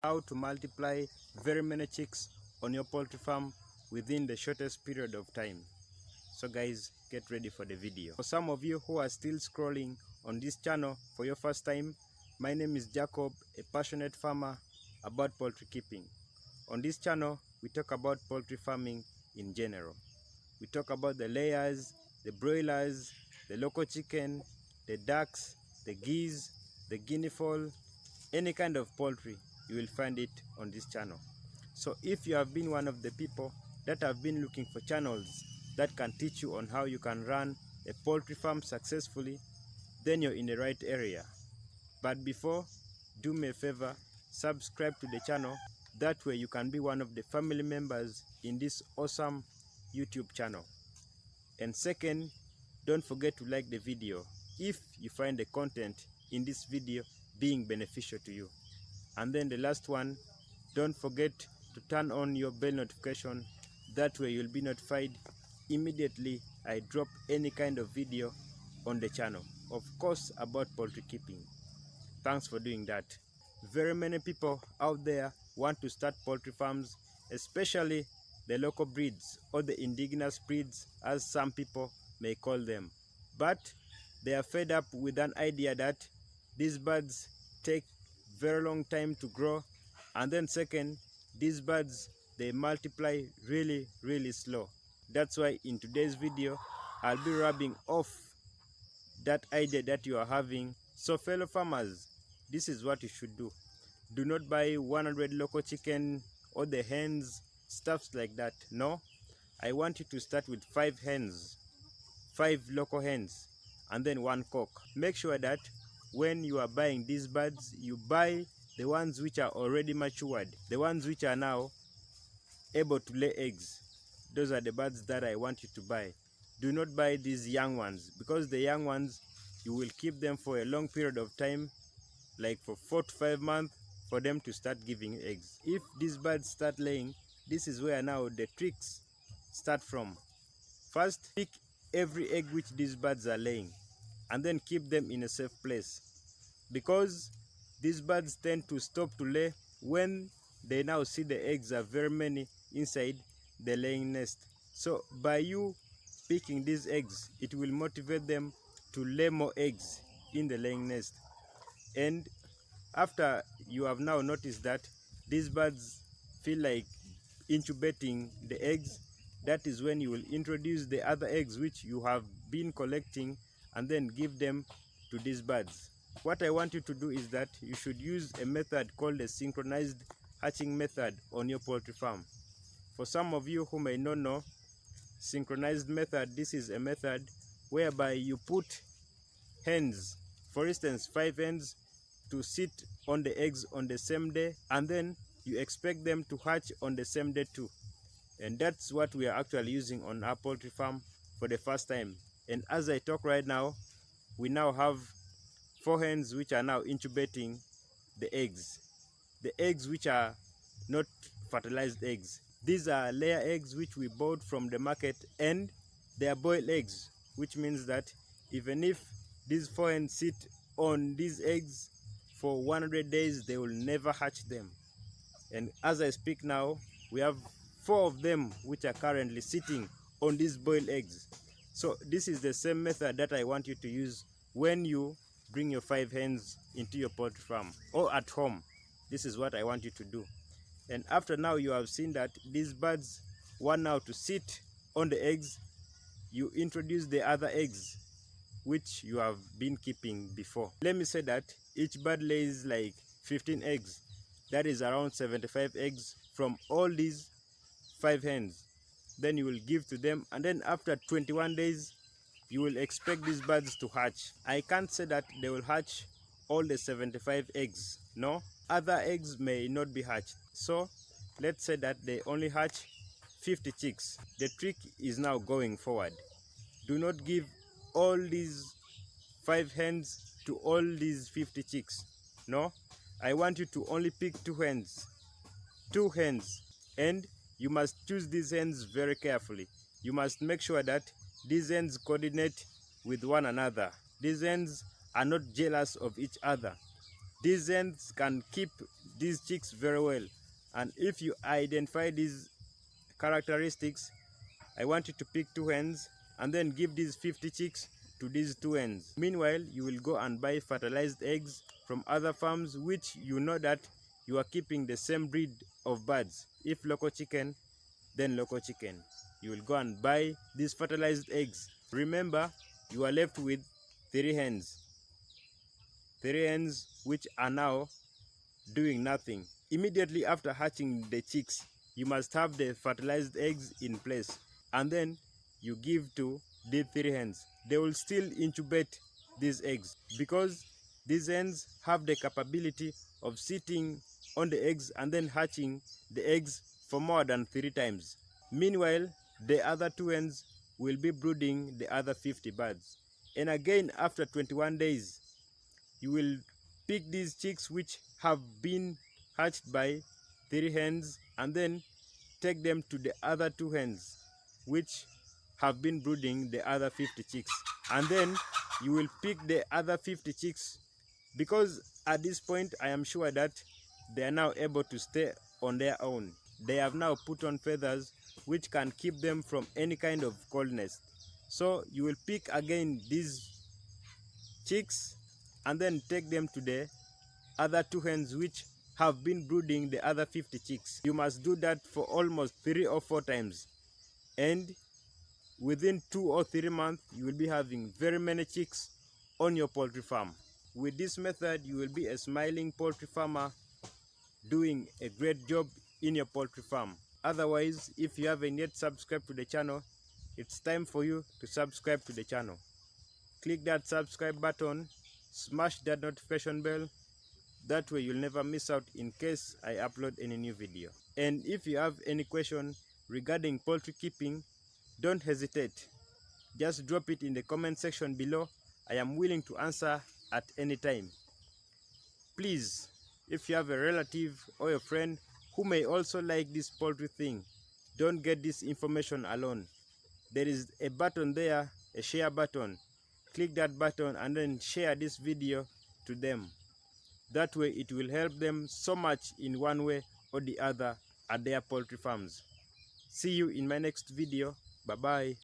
how to multiply very many chicks on your poultry farm within the shortest period of time. So guys, get ready for the video. For some of you who are still scrolling on this channel for your first time, my name is Jacob, a passionate farmer about poultry keeping. On this channel, we talk about poultry farming in general. We talk about the layers, the broilers, the local chicken, the ducks, the geese, the guinea fowl, any kind of poultry, you will find it on this channel. So if you have been one of the people that have been looking for channels that can teach you on how you can run a poultry farm successfully, then you're in the right area. But before, do me a favor, subscribe to the channel. That way you can be one of the family members in this awesome YouTube channel. And second, don't forget to like the video if you find the content in this video being beneficial to you. And then the last one, don't forget to turn on your bell notification. That way you'll be notified immediately I drop any kind of video on the channel, of course about poultry keeping. Thanks for doing that. Very many people out there want to start poultry farms, especially the local breeds or the indigenous breeds, as some people may call them. But they are fed up with an idea that these birds take very long time to grow, and then second, these birds, they multiply really slow. That's why in today's video I'll be rubbing off that idea that you are having. So fellow farmers, this is what you should do. Do not buy 100 local chicken or the hens, stuffs like that. No, I want you to start with 5 hens, 5 local hens, and then 1 cock. Make sure that when you are buying these birds, you buy the ones which are already matured, the ones which are now able to lay eggs. Those are the birds that I want you to buy. Do not buy these young ones, because the young ones, you will keep them for a long period of time, like for 4 to 5 months, for them to start giving eggs. If these birds start laying, this is where now the tricks start from. First, pick every egg which these birds are laying, and then keep them in a safe place, because these birds tend to stop to lay when they now see the eggs are very many inside the laying nest. So by you picking these eggs, it will motivate them to lay more eggs in the laying nest. And after you have now noticed that these birds feel like incubating the eggs, that is when you will introduce the other eggs which you have been collecting and then give them to these birds. What I want you to do is that you should use a method called the synchronized hatching method on your poultry farm. For some of you who may not know, synchronized method, this is a method whereby you put hens, for instance 5 hens, to sit on the eggs on the same day, and then you expect them to hatch on the same day too. And that's what we are actually using on our poultry farm for the first time. And as I talk right now, we now have 4 hens which are now incubating the eggs. The eggs which are not fertilized eggs. These are layer eggs which we bought from the market, and they are boiled eggs, which means that even if these 4 hens sit on these eggs for 100 days, they will never hatch them. And as I speak now, we have 4 of them which are currently sitting on these boiled eggs. So this is the same method that I want you to use when you bring your 5 hens into your poultry farm or at home. This is what I want you to do. And after now you have seen that these birds want now to sit on the eggs, you introduce the other eggs which you have been keeping before. Let me say that each bird lays like 15 eggs. That is around 75 eggs from all these 5 hens. Then you will give to them, and then after 21 days you will expect these birds to hatch. I can't say that they will hatch all the 75 eggs. No, other eggs may not be hatched. So let's say that they only hatch 50 chicks. The trick is now going forward. Do not give all these 5 hens to all these 50 chicks. No, I want you to only pick 2 hens. 2 hens. And you must choose these hens very carefully. You must make sure that these hens coordinate with one another. These hens are not jealous of each other. These hens can keep these chicks very well. And if you identify these characteristics, I want you to pick 2 hens and then give these 50 chicks to these 2 hens. Meanwhile, you will go and buy fertilized eggs from other farms which you know that you are keeping the same breed of birds. If local chicken, then local chicken. You will go and buy these fertilized eggs. Remember, you are left with 3 hens. 3 hens which are now doing nothing. Immediately after hatching the chicks, you must have the fertilized eggs in place, and then you give to the 3 hens. They will still incubate these eggs because these hens have the capability of sitting on the eggs and then hatching the eggs for more than 3 times. Meanwhile, the other 2 hens will be brooding the other 50 birds. And again, after 21 days, you will pick these chicks which have been hatched by 3 hens and then take them to the other 2 hens which have been brooding the other 50 chicks. And then you will pick the other 50 chicks because at this point I am sure that they are now able to stay on their own. They have now put on feathers which can keep them from any kind of coldness. So you will pick again these chicks and then take them to the other 2 hens which have been brooding the other 50 chicks. You must do that for almost 3 or 4 times, and within 2 or 3 months you will be having very many chicks on your poultry farm. With this method, you will be a smiling poultry farmer doing a great job in your poultry farm. Otherwise, if you haven't yet subscribed to the channel, it's time for you to subscribe to the channel. Click that subscribe button, smash that notification bell. That way you'll never miss out in case I upload any new video. And if you have any question regarding poultry keeping, don't hesitate. Just drop it in the comment section below. I am willing to answer at any time. Please, if you have a relative or a friend who may also like this poultry thing, don't get this information alone. There is a button there, a share button. Click that button and then share this video to them. That way it will help them so much in one way or the other at their poultry farms. See you in my next video. Bye bye.